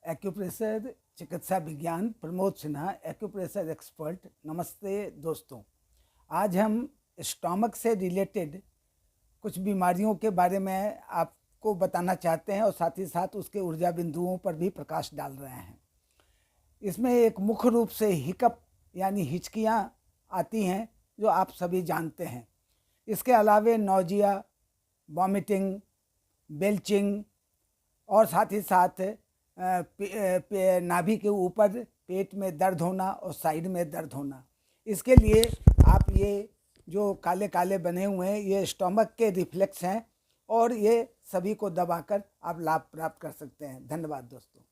Acupressure चिकित्सा विज्ञान Pramod Sinha, acupressure expert. नमस्ते दोस्तों, आज हम स्टमक से रिलेटेड कुछ बीमारियों के बारे में आपको बताना चाहते हैं और साथ ही साथ उसके ऊर्जा बिंदुओं पर भी प्रकाश डाल रहे हैं। इसमें एक मुख्य रूप से हिकअप यानी हिचकियाँ आती हैं जो आप सभी जानते हैं। इसके अलावे नौजिया, वॉमिटिंग, बेल्चिंग और साथ ही साथ नाभि के ऊपर पेट में दर्द होना और साइड में दर्द होना। इसके लिए आप ये जो काले काले बने हुए हैं ये स्टमक के रिफ्लेक्स हैं और ये सभी को दबाकर आप लाभ प्राप्त कर सकते हैं। धन्यवाद दोस्तों।